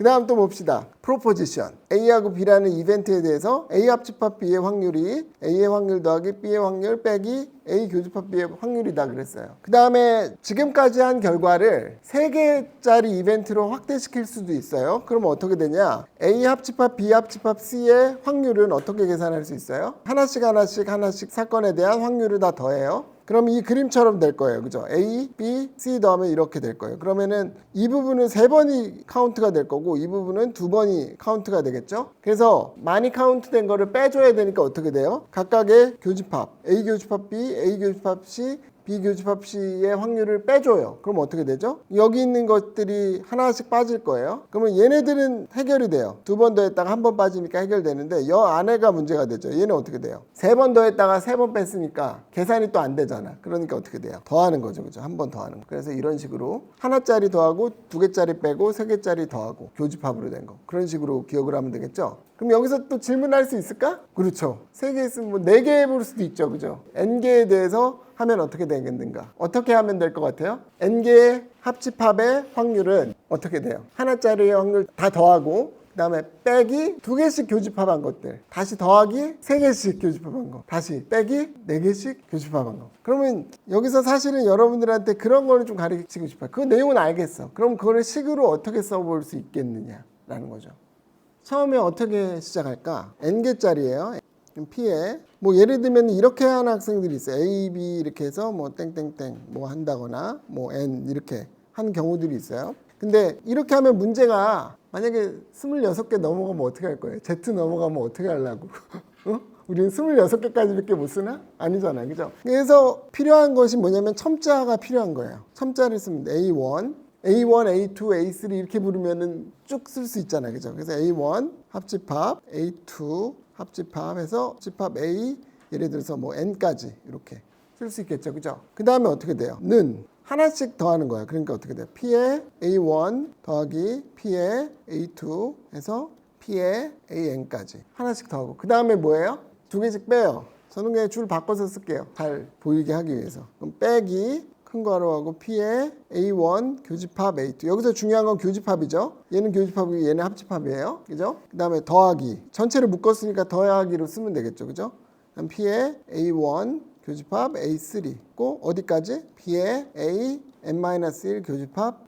그 다음 또 봅시다. 프로포지션. A하고 B라는 이벤트에 대해서 A 합집합 B의 확률이 A의 확률 더하기 B의 확률 빼기 A 교집합 B의 확률이다 그랬어요. 그 다음에 지금까지 한 결과를 3개짜리 이벤트로 확대시킬 수도 있어요. 그러면 어떻게 되냐? A 합집합 B 합집합 C의 확률은 어떻게 계산할 수 있어요? 하나씩 사건에 대한 확률을 다 더해요. 그럼 이 그림처럼 될 거예요. 그죠? A, B, C 더하면 이렇게 될 거예요. 그러면은 이 부분은 3번이 카운트가 될 거고 이 부분은 2번이 카운트가 되겠죠? 그래서 많이 카운트된 거를 빼줘야 되니까 어떻게 돼요? 각각의 교집합, A 교집합 B, A 교집합 C, B 교집합 C의 확률을 빼줘요. 그럼 어떻게 되죠? 여기 있는 것들이 하나씩 빠질 거예요. 그러면 얘네들은 해결이 돼요. 2번 더했다가 1번 빠지니까 해결되는데 여 안에가 문제가 되죠. 얘는 어떻게 돼요? 3번 더했다가 3번 뺐으니까 계산이 또 안 되잖아. 그러니까 어떻게 돼요? 더하는 거죠. 그죠? 1번 더하는 거. 그래서 이런 식으로 하나짜리 더하고 2개짜리 빼고 3개짜리 더하고 교집합으로 된 거. 그런 식으로 기억을 하면 되겠죠? 그럼 여기서 또 질문할 수 있을까? 그렇죠. 3개 있으면 뭐 4개 해볼 수도 있죠. 그죠? n개에 대해서 하면 어떻게 되겠는가? 어떻게 하면 될 것 같아요? n개의 합집합의 확률은 어떻게 돼요? 하나짜리의 확률 다 더하고 그 다음에 빼기 2개씩 교집합한 것들 다시 더하기 3개씩 교집합한 거 다시 빼기 4개씩 교집합한 거. 그러면 여기서 사실은 여러분들한테 그런 거를 좀 가르치고 싶어요. 그 내용은 알겠어. 그럼 그거를 식으로 어떻게 써볼 수 있겠느냐라는 거죠. 처음에 어떻게 시작할까? n개짜리예요. P에 뭐 예를 들면 이렇게 하는 학생들이 있어요. A, B 이렇게 해서 뭐 땡땡땡 뭐 한다거나 뭐 N 이렇게 한 경우들이 있어요. 근데 이렇게 하면 문제가 만약에 26개 넘어가면 어떻게 할 거예요? Z 넘어가면 어떻게 하려고? 어? 우리는 26개까지밖에 못 쓰나? 아니잖아요. 그죠? 그래서 필요한 것이 뭐냐면 첨자가 필요한 거예요. 첨자를 쓰면 A1, A1, A2, A3 이렇게 부르면은 쭉 쓸 수 있잖아요. 그죠? 그래서 A1 합집합, A2 합집합해서 합집합 A 예를 들어서 뭐 N까지 이렇게 쓸 수 있겠죠. 그죠? 그 다음에 어떻게 돼요? 는 하나씩 더하는 거예요. 그러니까 어떻게 돼요? P의 A1 더하기 P의 A2 해서 P의 AN까지 하나씩 더하고 그 다음에 뭐예요? 2개씩 빼요. 저는 그냥 줄 바꿔서 쓸게요. 잘 보이게 하기 위해서. 그럼 빼기 큰 괄호하고 P의 A1 교집합 A2. 여기서 중요한 건 교집합이죠. 얘는 교집합이고 얘는 합집합이에요. 그죠? 그 다음에 더하기. 전체를 묶었으니까 더하기로 쓰면 되겠죠. 그죠? 그럼 P의 A1 교집합 A3. 고 어디까지? P의 A N-1 교집합.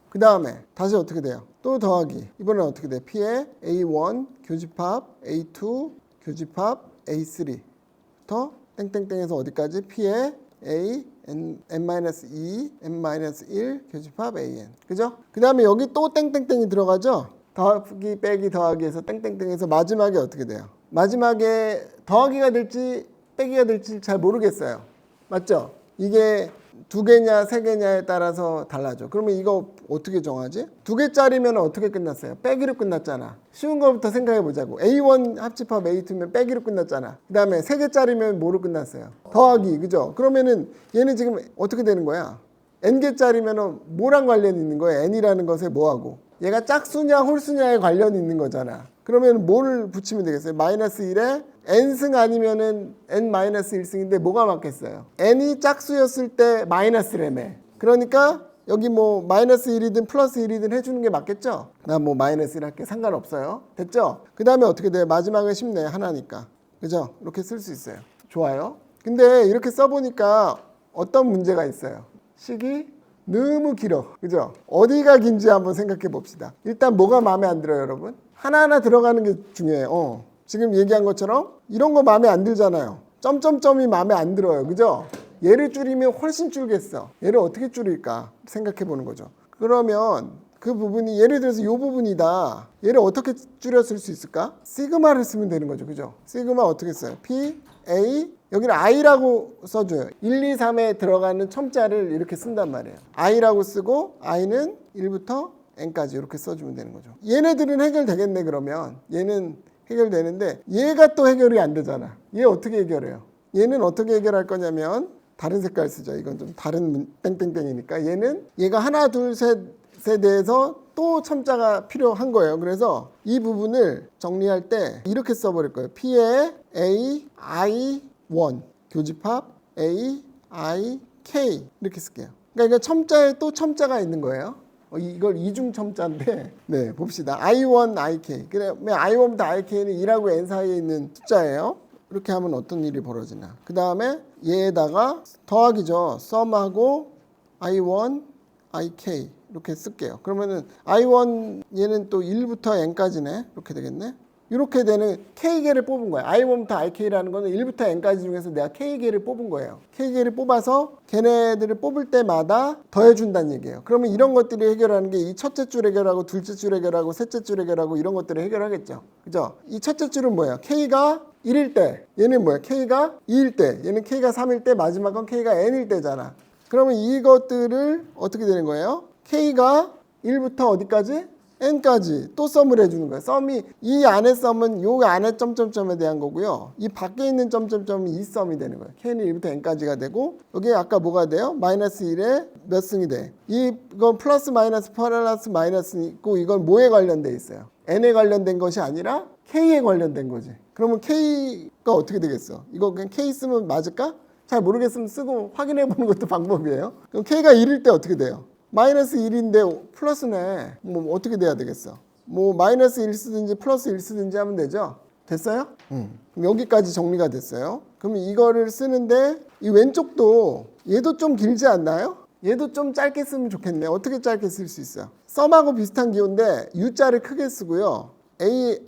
그 다음에 다시 어떻게 돼요? 또 더하기. 이번엔 어떻게 돼요? P의 A1 교집합 A2 교집합 A3부터 땡땡땡에서 어디까지? P의 A N-2 N-1 교집합 AN. 그죠? 그 다음에 여기 또 땡땡땡이 들어가죠? 더하기 빼기 더하기에서 땡땡땡에서 마지막에 어떻게 돼요? 마지막에 더하기가 될지 빼기가 될지 잘 모르겠어요. 맞죠? 이게 2개냐 3개냐에 따라서 달라져. 그러면 이거 어떻게 정하지? 2개짜리면 어떻게 끝났어요? 빼기로 끝났잖아. 쉬운 거부터 생각해 보자고. A1 합집합 A2면 빼기로 끝났잖아. 그 다음에 3개짜리면 뭐로 끝났어요? 더하기. 그죠? 그러면은 얘는 지금 어떻게 되는 거야? n개짜리면 뭐랑 관련이 있는 거예요? n이라는 것에 뭐하고? 얘가 짝수냐 홀수냐에 관련이 있는 거잖아. 그러면 뭘 붙이면 되겠어요? 마이너스 1에 n승 아니면은 n-1승인데 뭐가 맞겠어요? n이 짝수였을 때 마이너스래매. 그러니까 여기 뭐 마이너스 1이든 플러스 1이든 해주는 게 맞겠죠? 나 뭐 마이너스 1 할게. 상관없어요. 됐죠? 그 다음에 어떻게 돼요? 마지막에 쉽네. 하나니까. 그죠? 이렇게 쓸 수 있어요. 좋아요. 근데 이렇게 써보니까 어떤 문제가 있어요? 식이 너무 길어. 그죠? 어디가 긴지 한번 생각해 봅시다. 일단 뭐가 마음에 안 들어요, 여러분? 하나하나 들어가는 게 중요해요. 지금 얘기한 것처럼 이런 거 마음에 안 들잖아요. 점점점이 마음에 안 들어요. 그죠? 얘를 줄이면 훨씬 줄겠어. 얘를 어떻게 줄일까 생각해 보는 거죠. 그러면 그 부분이 예를 들어서 이 부분이다. 얘를 어떻게 줄였을 수 있을까? 시그마를 쓰면 되는 거죠. 그죠? 시그마 어떻게 써요? P, A, 여기는 I라고 써줘요. 1, 2, 3에 들어가는 첨자를 이렇게 쓴단 말이에요. I라고 쓰고 I는 1부터 N까지 이렇게 써주면 되는 거죠. 얘네들은 해결되겠네. 그러면 얘는 해결되는데 얘가 또 해결이 안 되잖아. 얘 어떻게 해결해요? 얘는 어떻게 해결할 거냐면 다른 색깔 쓰죠. 이건 좀 다른 땡땡땡이니까 얘는 얘가 하나 둘 셋에 대해서 또 첨자가 필요한 거예요. 그래서 이 부분을 정리할 때 이렇게 써버릴 거예요. P의 A, I1 교집합 A, I, K 이렇게 쓸게요. 그러니까 첨자에 또 첨자가 있는 거예요. 이걸 이중첨자인데 네 봅시다. I1, IK. 그러면 I1부터 IK는 2하고 N 사이에 있는 숫자예요. 이렇게 하면 어떤 일이 벌어지나. 그 다음에 얘에다가 더하기죠. 썸하고 I1, IK 이렇게 쓸게요. 그러면은 I1 얘는 또 1부터 N까지네. 이렇게 되겠네. 이렇게 되는 K개를 뽑은 거예요. I1부터 IK라는 거는 1부터 N까지 중에서 내가 K개를 뽑은 거예요. K개를 뽑아서 걔네들을 뽑을 때마다 더해준다는 얘기예요. 그러면 이런 것들이 해결하는 게 이 첫째 줄 해결하고 둘째 줄 해결하고 셋째 줄 해결하고 이런 것들을 해결하겠죠. 그죠? 이 첫째 줄은 뭐예요? K가 1일 때, 얘는 뭐야? K가 2일 때, 얘는 K가 3일 때, 마지막은 K가 N일 때잖아. 그러면 이것들을 어떻게 되는 거예요? K가 1부터 어디까지? N까지 또 썸을 해주는 거예요. 썸이 이 안에 썸은 요 안에 점점점에 대한 거고요. 이 밖에 있는 점점점이 이 썸이 되는 거예요. K는 1부터 N까지가 되고 여기 아까 뭐가 돼요? 마이너스 1에 몇 승이 돼? 이건 플러스 마이너스 있고 이건 뭐에 관련돼 있어요? N에 관련된 것이 아니라 K에 관련된 거지. 그러면 K가 어떻게 되겠어? 이거 그냥 K 쓰면 맞을까? 잘 모르겠으면 쓰고 확인해 보는 것도 방법이에요. 그럼 K가 1일 때 어떻게 돼요? 마이너스 1인데 플러스네. 뭐 어떻게 돼야 되겠어? 뭐 마이너스 1 쓰든지 플러스 1 쓰든지 하면 되죠? 됐어요? 그럼 여기까지 정리가 됐어요. 그럼 이거를 쓰는데 이 왼쪽도 얘도 좀 길지 않나요? 얘도 좀 짧게 쓰면 좋겠네. 어떻게 짧게 쓸 수 있어요? 썸하고 비슷한 기호인데 U자를 크게 쓰고요.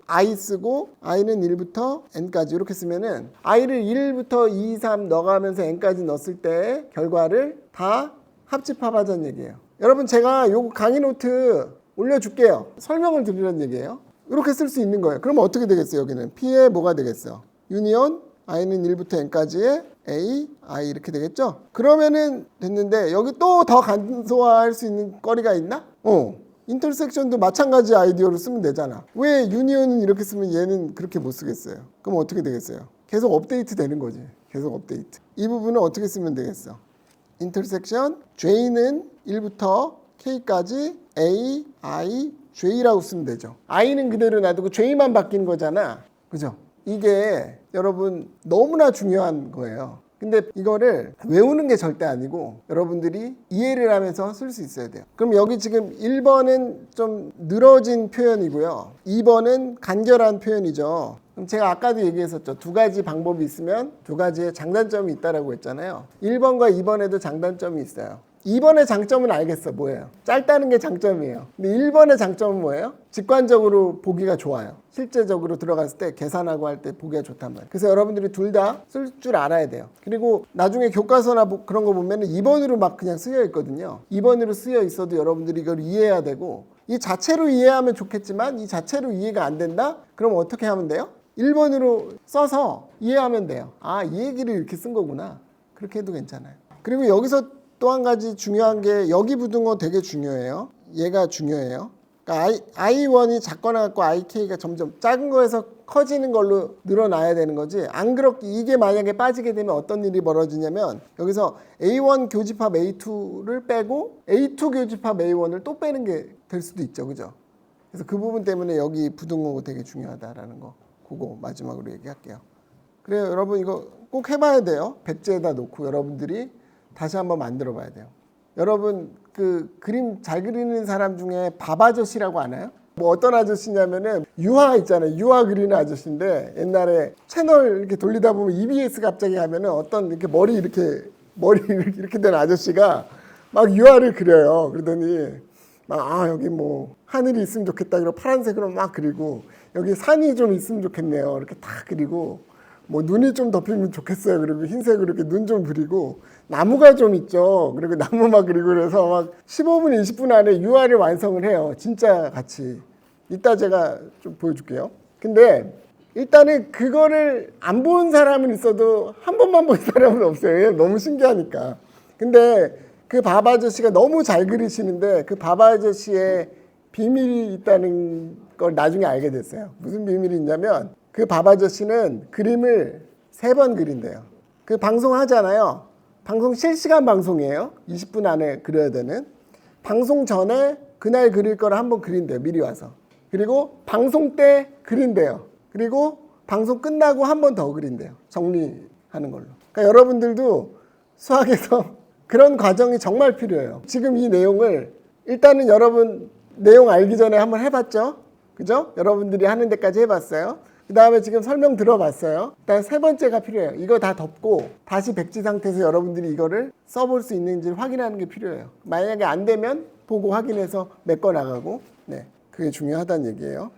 I 쓰고 I는 1부터 N까지 이렇게 쓰면은 I를 1부터 2, 3 넣어가면서 N까지 넣었을 때 결과를 다 합집합하자는 얘기예요. 여러분 제가 요 강의 노트 올려줄게요. 설명을 드리는 얘기예요. 이렇게 쓸 수 있는 거예요. 그럼 어떻게 되겠어요? 여기는 P에 뭐가 되겠어? 유니온 I는 1부터 N까지의 A, I 이렇게 되겠죠? 그러면은 됐는데 여기 또 더 간소화할 수 있는 거리가 있나? 인터섹션도 마찬가지 아이디어로 쓰면 되잖아. 왜 유니온은 이렇게 쓰면 얘는 그렇게 못 쓰겠어요? 그럼 어떻게 되겠어요? 계속 업데이트 되는 거지. 계속 업데이트. 이 부분은 어떻게 쓰면 되겠어? 인터섹션 J는 1부터 K까지 A, I, J라고 쓰면 되죠. I는 그대로 놔두고 J만 바뀐 거잖아. 그죠? 이게 여러분 너무나 중요한 거예요. 근데 이거를 외우는 게 절대 아니고 여러분들이 이해를 하면서 쓸 수 있어야 돼요. 그럼 여기 지금 1번은 좀 늘어진 표현이고요. 2번은 간결한 표현이죠. 그럼 제가 아까도 얘기했었죠. 두 가지 방법이 있으면 두 가지의 장단점이 있다라고 했잖아요. 1번과 2번에도 장단점이 있어요. 2번의 장점은 알겠어. 뭐예요? 짧다는 게 장점이에요. 근데 1번의 장점은 뭐예요? 직관적으로 보기가 좋아요. 실제적으로 들어갔을 때 계산하고 할 때 보기가 좋단 말이에요. 그래서 여러분들이 둘 다 쓸 줄 알아야 돼요. 그리고 나중에 교과서나 그런 거 보면 2번으로 막 그냥 쓰여 있거든요. 2번으로 쓰여 있어도 여러분들이 이걸 이해해야 되고 이 자체로 이해하면 좋겠지만 이 자체로 이해가 안 된다? 그럼 어떻게 하면 돼요? 1번으로 써서 이해하면 돼요. 아, 이 얘기를 이렇게 쓴 거구나. 그렇게 해도 괜찮아요. 그리고 여기서 또 한 가지 중요한 게 여기 부등호 되게 중요해요. 얘가 중요해요. 그러니까 I1이 작거나 갖고 IK가 점점 작은 거에서 커지는 걸로 늘어나야 되는 거지. 안 그렇게 이게 만약에 빠지게 되면 어떤 일이 벌어지냐면 여기서 A1 교집합 A2를 빼고 A2 교집합 A1을 또 빼는 게 될 수도 있죠. 그죠? 그래서 그 부분 때문에 여기 부등호 되게 중요하다라는 거. 그거 마지막으로 얘기할게요. 그래요. 여러분 이거 꼭 해봐야 돼요. 백지에다 놓고 여러분들이 다시 한번 만들어 봐야 돼요. 여러분 그 그림 잘 그리는 사람 중에 밥 아저씨라고 아나요? 뭐 어떤 아저씨냐면은 유화 있잖아요. 유화 그리는 아저씨인데 옛날에 채널 이렇게 돌리다 보면 EBS 갑자기 하면은 어떤 이렇게 머리 이렇게 된 아저씨가 막 유화를 그려요. 그러더니 막 여기 뭐 하늘이 있으면 좋겠다. 그리고 파란색으로 막 그리고 여기 산이 좀 있으면 좋겠네요. 이렇게 다 그리고 뭐 눈이 좀 덮이면 좋겠어요. 그리고 흰색으로 이렇게 눈 좀 그리고 나무가 좀 있죠. 그리고 나무만 그리고 그래서 막 15분, 20분 안에 유화를 완성을 해요. 진짜 같이. 이따 제가 좀 보여줄게요. 근데 일단은 그거를 안 본 사람은 있어도 한 번만 본 사람은 없어요. 너무 신기하니까. 근데 그 밥 아저씨가 너무 잘 그리시는데 그 밥 아저씨의 비밀이 있다는 걸 나중에 알게 됐어요. 무슨 비밀이 있냐면 그 밥 아저씨는 그림을 3번 그린대요. 그 방송하잖아요. 방송 실시간 방송이에요. 20분 안에 그려야 되는. 방송 전에 그날 그릴 거를 한번 그린대요. 미리 와서. 그리고 방송 때 그린대요. 그리고 방송 끝나고 한 번 더 그린대요. 정리하는 걸로. 그러니까 여러분들도 수학에서 그런 과정이 정말 필요해요. 지금 이 내용을 일단은 여러분 내용 알기 전에 한번 해봤죠? 그죠? 여러분들이 하는 데까지 해봤어요. 그 다음에 지금 설명 들어봤어요. 일단 세 번째가 필요해요. 이거 다 덮고 다시 백지 상태에서 여러분들이 이거를 써볼 수 있는지 확인하는 게 필요해요. 만약에 안 되면 보고 확인해서 메꿔 나가고, 네, 그게 중요하다는 얘기예요.